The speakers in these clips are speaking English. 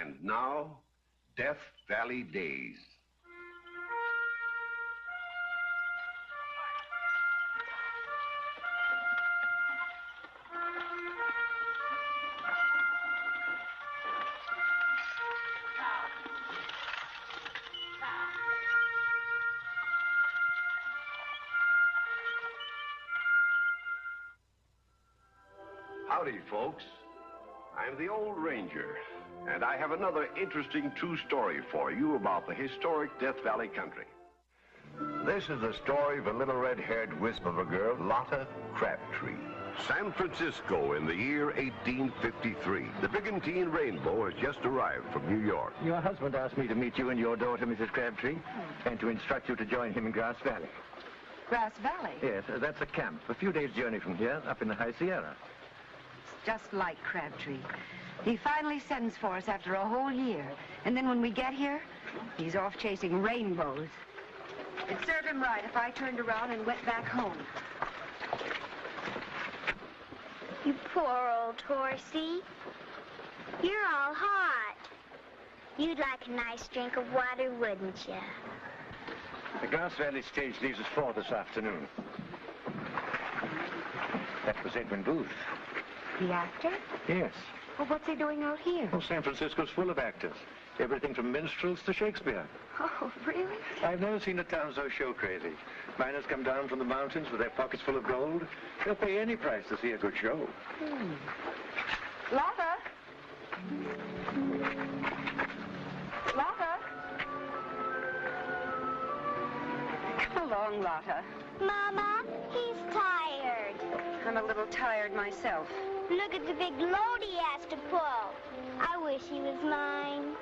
And now, Death Valley Days. Howdy, folks. I'm the Old Ranger, and I have another interesting true story for you about the historic Death Valley country. This is the story of a little red-haired wisp of a girl, Lotta Crabtree. San Francisco in the year 1853. The brigantine Rainbow has just arrived from New York. Your husband asked me to meet you and your daughter, Mrs. Crabtree, and to instruct you to join him in Grass Valley. Grass Valley? Yes, that's a camp, a few days' journey from here, up in the High Sierra. Just like Crabtree. He finally sends for us after a whole year. And then when we get here, he's off chasing rainbows. It'd serve him right if I turned around and went back home. You poor old horsey. You're all hot. You'd like a nice drink of water, wouldn't you? The Grass Valley stage leaves us 4 this afternoon. That was Edwin Booth. The actor? Yes. Well, what's he doing out here? Oh, San Francisco's full of actors. Everything from minstrels to Shakespeare. Oh, really? I've never seen a town so show crazy. Miners come down from the mountains with their pockets full of gold. They'll pay any price to see a good show. Lotta? Lotta? Come along, Lotta. Mama, he's tired. I'm a little tired myself. Look at the big load he has to pull. I wish he was mine.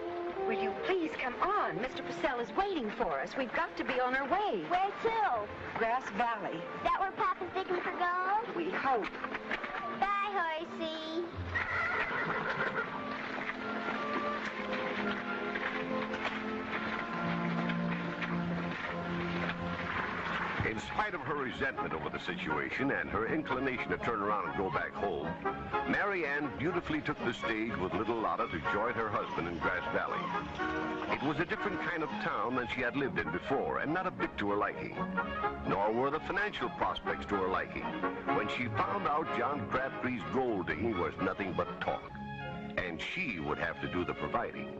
Will you please come on? Mr. Purcell is waiting for us. We've got to be on our way. Where to? Grass Valley. That where Papa's digging for gold? We hope. Bye, horsey. In spite of her resentment over the situation and her inclination to turn around and go back home, Mary Ann dutifully took the stage with little Lotta to join her husband in Grass Valley. It was a different kind of town than she had lived in before, and not a bit to her liking. Nor were the financial prospects to her liking, when she found out John Crabtree's gold digging was nothing but talk, and she would have to do the providing.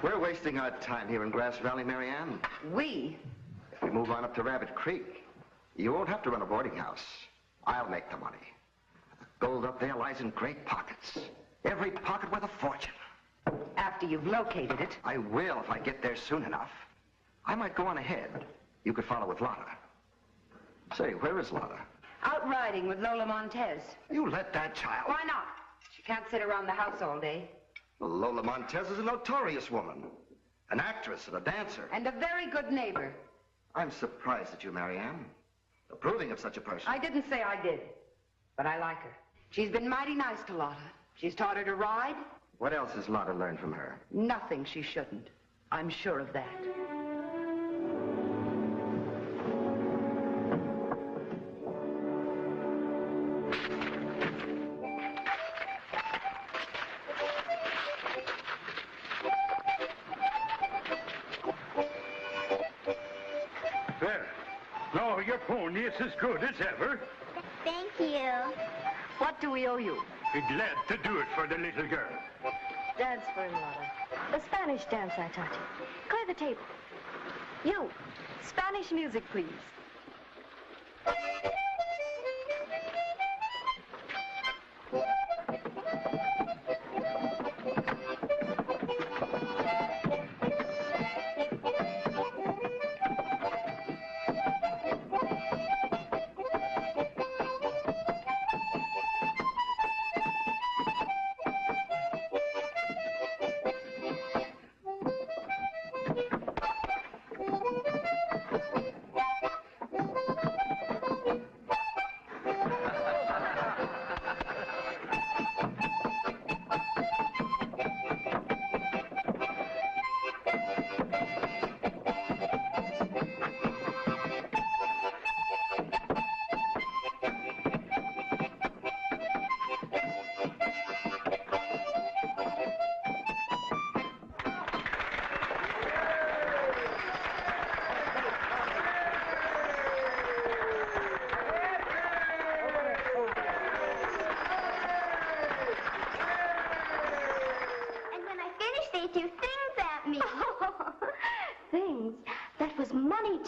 We're wasting our time here in Grass Valley, Mary Ann. We? If we move on up to Rabbit Creek, you won't have to run a boarding house. I'll make the money. The gold up there lies in great pockets. Every pocket worth a fortune. After you've located it. I will if I get there soon enough. I might go on ahead. You could follow with Lotta. Say, where is Lotta? Out riding with Lola Montez. You let that child. Why not? She can't sit around the house all day. Well, Lola Montez is a notorious woman. An actress and a dancer. And a very good neighbor. I'm surprised at you, Mary Ann. Approving of such a person. I didn't say I did, but I like her. She's been mighty nice to Lotta. She's taught her to ride. What else has Lotta learned from her? Nothing she shouldn't. I'm sure of that. Your pony is as good as ever. Thank you. What do we owe you? Be glad to do it for the little girl. Dance for him, Lotta. The Spanish dance I taught you. Clear the table. You, Spanish music, please.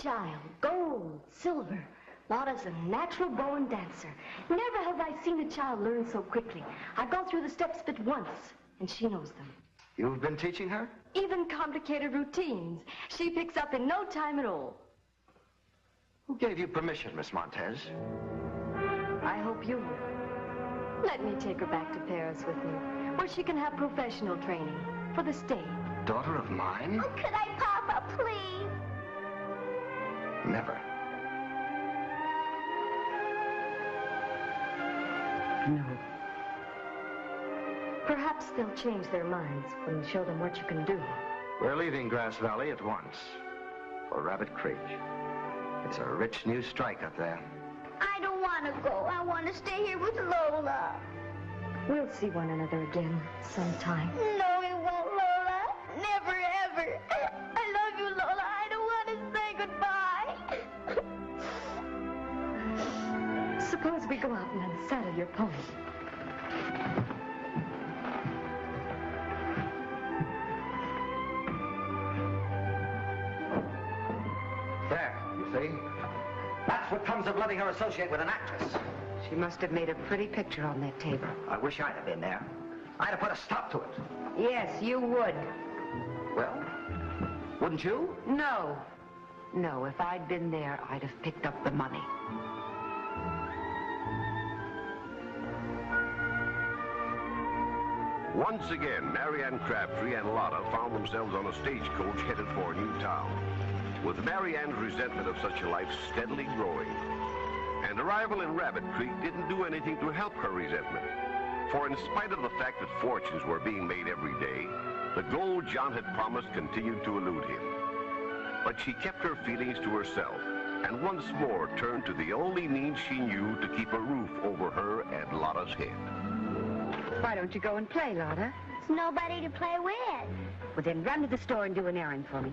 child, gold, silver. Lotta's a natural born dancer. Never have I seen a child learn so quickly. I go through the steps but once, and she knows them. You've been teaching her? Even complicated routines. She picks up in no time at all. Who gave you permission, Miss Montez? I hope you will. Let me take her back to Paris with me, where she can have professional training for the stage. Daughter of mine? Oh, could I, Papa, please? Never. No. Perhaps they'll change their minds when we show them what you can do. We're leaving Grass Valley at once for Rabbit Creek. It's a rich new strike up there. I don't want to go. I want to stay here with Lola. We'll see one another again sometime. No, we won't, Lola. Never, ever. I love you, Lola. I don't want to say goodbye. Suppose we go out and unsaddle your pony. There, you see? That's what comes of letting her associate with an actress. She must have made a pretty picture on that table. I wish I'd have been there. I'd have put a stop to it. Yes, you would. Well, wouldn't you? No. No, if I'd been there, I'd have picked up the money. Once again, Marianne Crabtree and Lotta found themselves on a stagecoach headed for a new town, with Marianne's resentment of such a life steadily growing. And arrival in Rabbit Creek didn't do anything to help her resentment. For in spite of the fact that fortunes were being made every day, the gold John had promised continued to elude him. But she kept her feelings to herself, and once more turned to the only means she knew to keep a roof over her and Lotta's head. Why don't you go and play, Lotta? There's nobody to play with. Well, then run to the store and do an errand for me,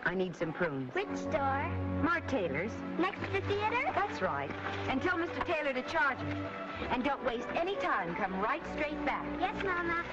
I need some prunes. Which store? Mark Taylor's. Next to the theater? That's right. And tell Mr. Taylor to charge me. And don't waste any time. Come right straight back. Yes, Mama.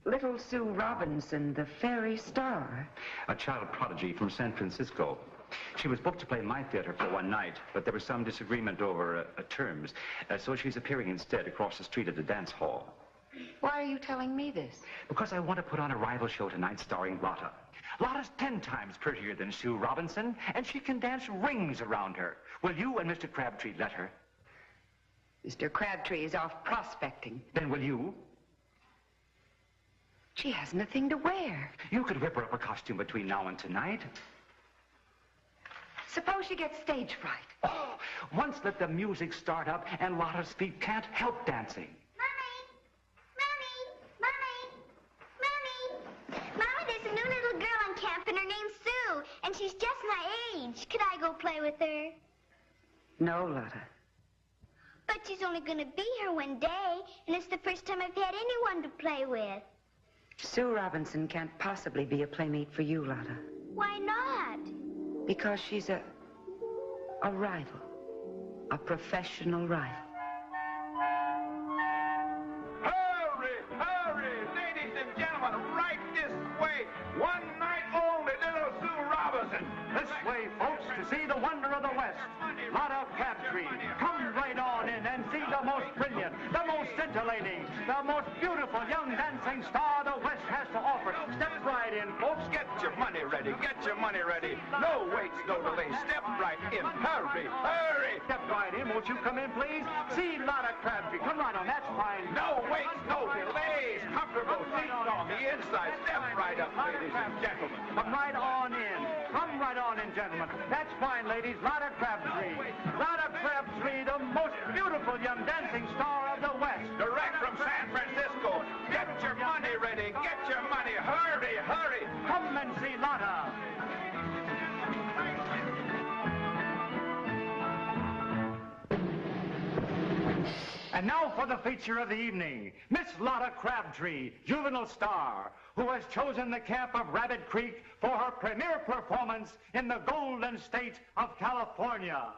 Little Sue Robinson, the fairy star. A child prodigy from San Francisco. She was booked to play my theater for one night, but there was some disagreement over terms, so she's appearing instead across the street at the dance hall. Why are you telling me this? Because I want to put on a rival show tonight starring Lotta. Lotta's 10 times prettier than Sue Robinson, and she can dance rings around her. Will you and Mr. Crabtree let her? Mr. Crabtree is off prospecting. Then will you? She has nothing to wear. You could whip her up a costume between now and tonight. Suppose she gets stage fright. Oh, once let the music start up and Lotta's feet can't help dancing. Mommy, there's a new little girl on camp and her name's Sue, and she's just my age. Could I go play with her? No, Lotta. But Archie's only going to be here one day, and it's the first time I've had anyone to play with. Sue Robinson can't possibly be a playmate for you, Lotta. Why not? Because she's a rival. A professional rival. Hurry, ladies and gentlemen, right this way. One night only, little Sue Robinson. This way, folks, to see the wonder of the West, Lotta Crabtree. Come right on in and see the most brilliant, the most scintillating, the most beautiful young dancing star the West has to offer. Step right in, folks. Get your money ready. Get your money ready. No waits, no delays. Step right in. Hurry. Step right in. Won't you come in, please? See Lotta Crabtree. Come right on. That's fine. No waits, no delays. Comfortable seats on the inside. Step right up, ladies and gentlemen. Come right on in. Come right on in, gentlemen. That's fine, ladies. Lotta Crabtree. Lotta Crabtree, the most beautiful young dancing star of the West. Direct from San Francisco. Get your money ready. Get your money. Hurry. Come and see Lotta. And now for the feature of the evening, Miss Lotta Crabtree, juvenile star, who has chosen the camp of Rabbit Creek for her premiere performance in the Golden State of California.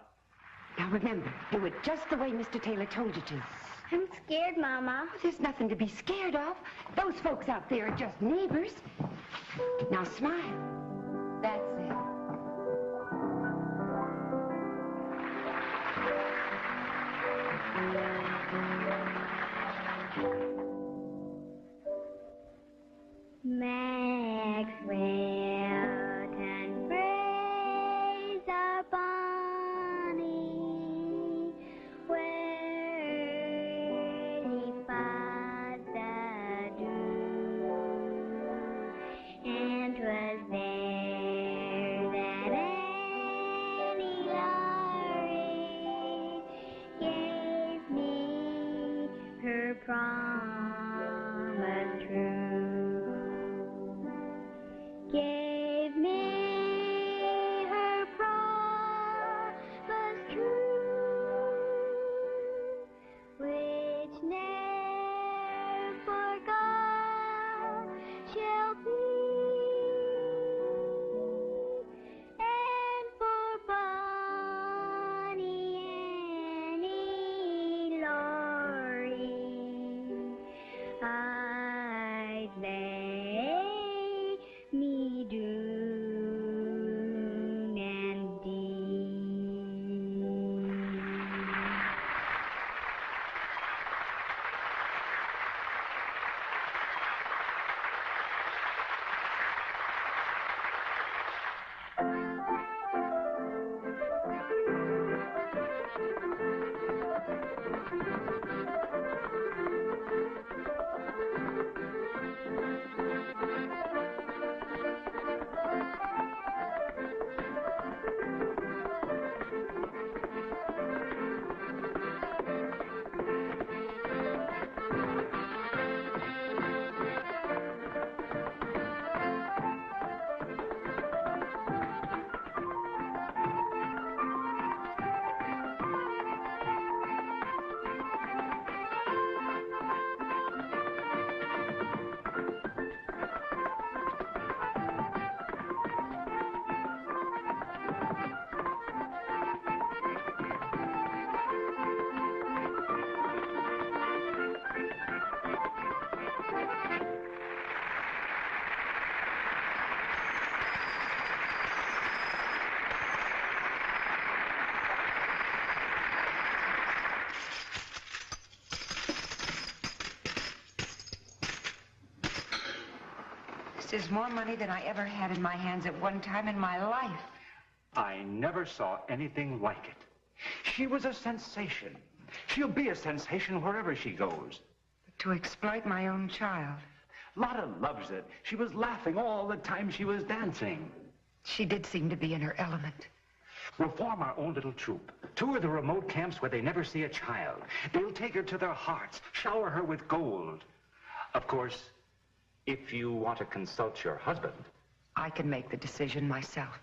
Now remember, do it just the way Mr. Taylor told you to. I'm scared, Mama. There's nothing to be scared of. Those folks out there are just neighbors. Now smile. That's it. Maxwell can praise our Bonnie where he fought the dew, and 'twas there that Annie Laurie gave me her promise true. Gave me her promise true, which ne'er forgot shall be, and for Bonnie Annie Laurie I'd lay me doon and deep. This is more money than I ever had in my hands at one time in my life. I never saw anything like it. She was a sensation. She'll be a sensation wherever she goes. But to exploit my own child. Lotta loves it. She was laughing all the time she was dancing. She did seem to be in her element. We'll form our own little troupe. Tour the remote camps where they never see a child. They'll take her to their hearts, shower her with gold. Of course, if you want to consult your husband. I can make the decision myself.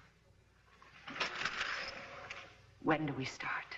When do we start?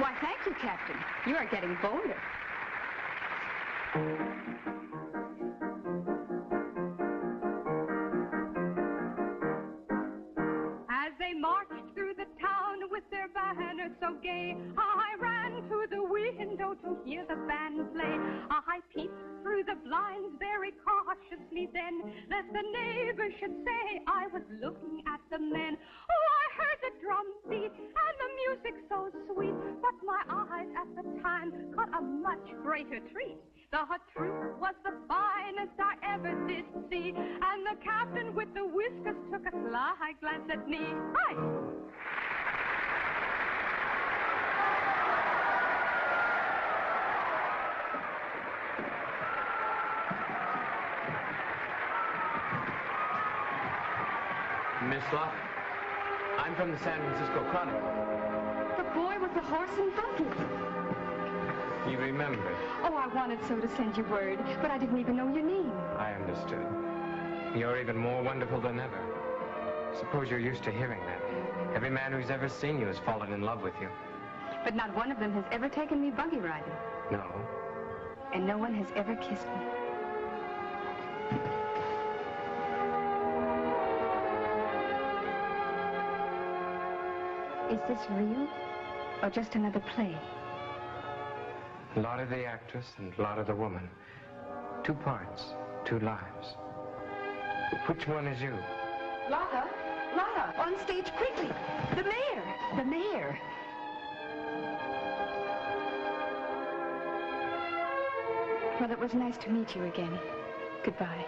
Why, thank you, Captain. You are getting bolder. As they marched through the town with their banners so gay, I ran to the window to hear the band play. I peeped through the blinds very cautiously then, lest the neighbors should say I was looking at the men. Oh, I heard the drum beat and the music so sweet, but my eyes at the time caught a much greater treat. The troupe was the finest I ever did see, and the captain with the whiskers took a sly glance at me. Hi! Miss Lotta, I'm from the San Francisco Chronicle. The boy with the horse and buggy. You remember? Oh, I wanted so to send you word, but I didn't even know your name. I understood. You're even more wonderful than ever. Suppose you're used to hearing that. Every man who's ever seen you has fallen in love with you. But not one of them has ever taken me buggy riding. No. And no one has ever kissed me. Is this real, or just another play? Lotta the actress and Lotta the woman. 2 parts, 2 lives. Which one is you? Lotta! Lotta! On stage quickly! The mayor! The mayor! Well, it was nice to meet you again. Goodbye.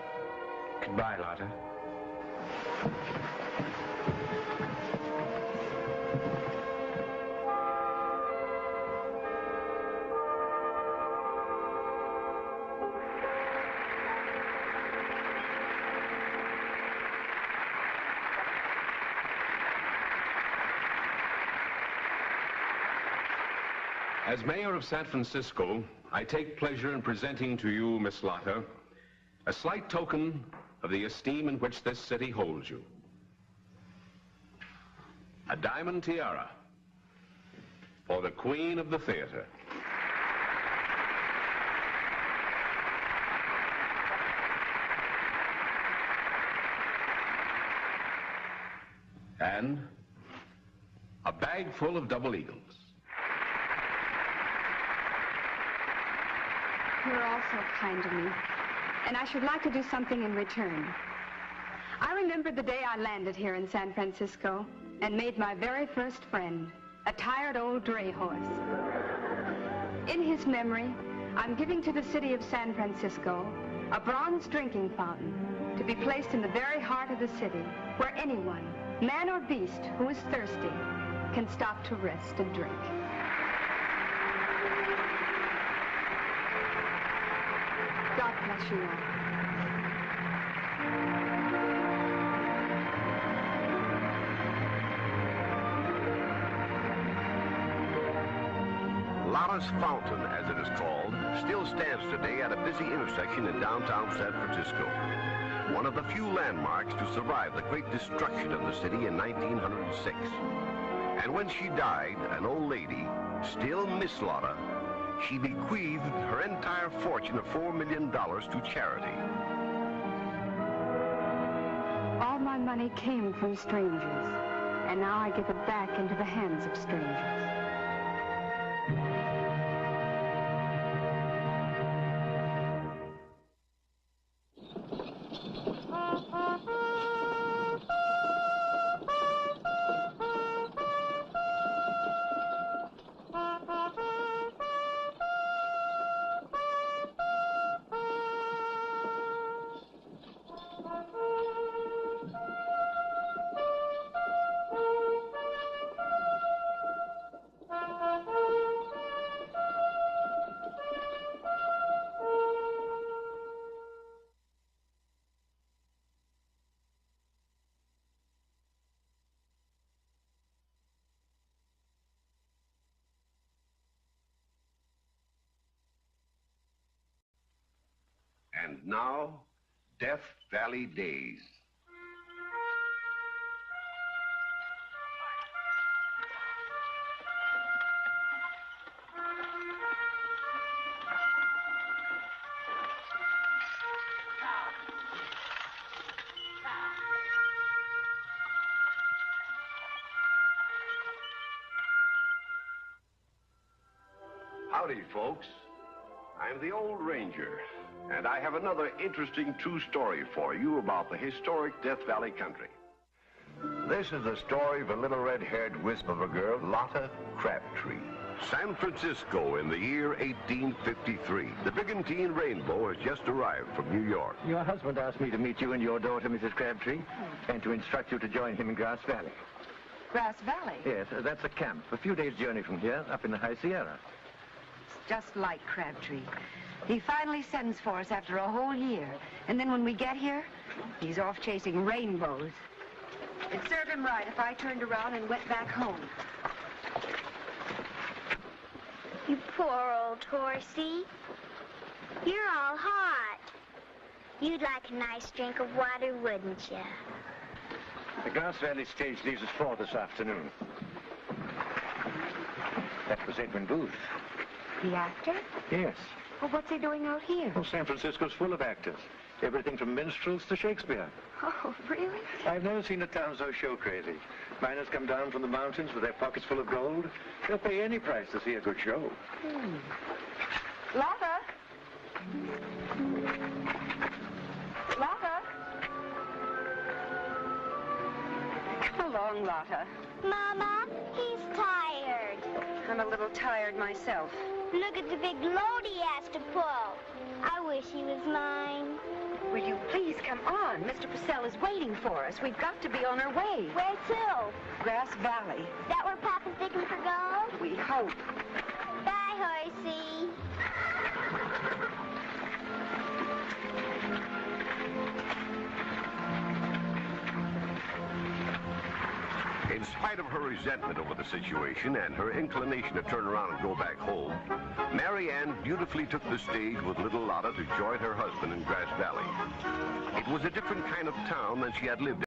Goodbye, Lotta. As mayor of San Francisco, I take pleasure in presenting to you, Miss Lotta, a slight token of the esteem in which this city holds you. A diamond tiara for the Queen of the Theater. And a bag full of double eagles. You're all so kind to me, and I should like to do something in return. I remember the day I landed here in San Francisco and made my very first friend, a tired old dray horse. In his memory, I'm giving to the city of San Francisco a bronze drinking fountain to be placed in the very heart of the city, where anyone, man or beast, who is thirsty can stop to rest and drink. God bless you all. Lotta's Fountain, as it is called, still stands today at a busy intersection in downtown San Francisco. One of the few landmarks to survive the great destruction of the city in 1906. And when she died, an old lady, still Miss Lotta, she bequeathed her entire fortune of $4 million to charity. All my money came from strangers, and now I give it back into the hands of strangers. And now, Death Valley Days. Howdy, folks. I'm the Old Ranger, and I have another interesting true story for you about the historic Death Valley country. This is the story of a little red-haired wisp of a girl, Lotta Crabtree. San Francisco in the year 1853. The brigantine Rainbow has just arrived from New York. Your husband asked me to meet you and your daughter, Mrs. Crabtree, and to instruct you to join him in Grass Valley. Grass Valley? Yes, that's a camp, a few days' journey from here, up in the High Sierra. It's just like Crabtree. He finally sends for us after a whole year, and then when we get here, he's off chasing rainbows. It'd serve him right if I turned around and went back home. You poor old horsey. You're all hot. You'd like a nice drink of water, wouldn't you? The Grass Valley stage leaves us 4 this afternoon. That was Edwin Booth. The actor? Yes. Well, what's he doing out here? Well, San Francisco's full of actors. Everything from minstrels to Shakespeare. Oh, really? I've never seen a town so show crazy. Miners come down from the mountains with their pockets full of gold. They'll pay any price to see a good show. Lotta? Lotta? Come along, Lotta. Mama, he's tired. I'm a little tired myself. Look at the big load he has to pull. I wish he was mine. Will you please come on? Mr. Purcell is waiting for us. We've got to be on our way. Where to? Grass Valley. Is that where Papa's digging for gold? We hope. Bye, horsey. In spite of her resentment over the situation and her inclination to turn around and go back home, Mary Ann beautifully took the stage with little Lotta to join her husband in Grass Valley. It was a different kind of town than she had lived in.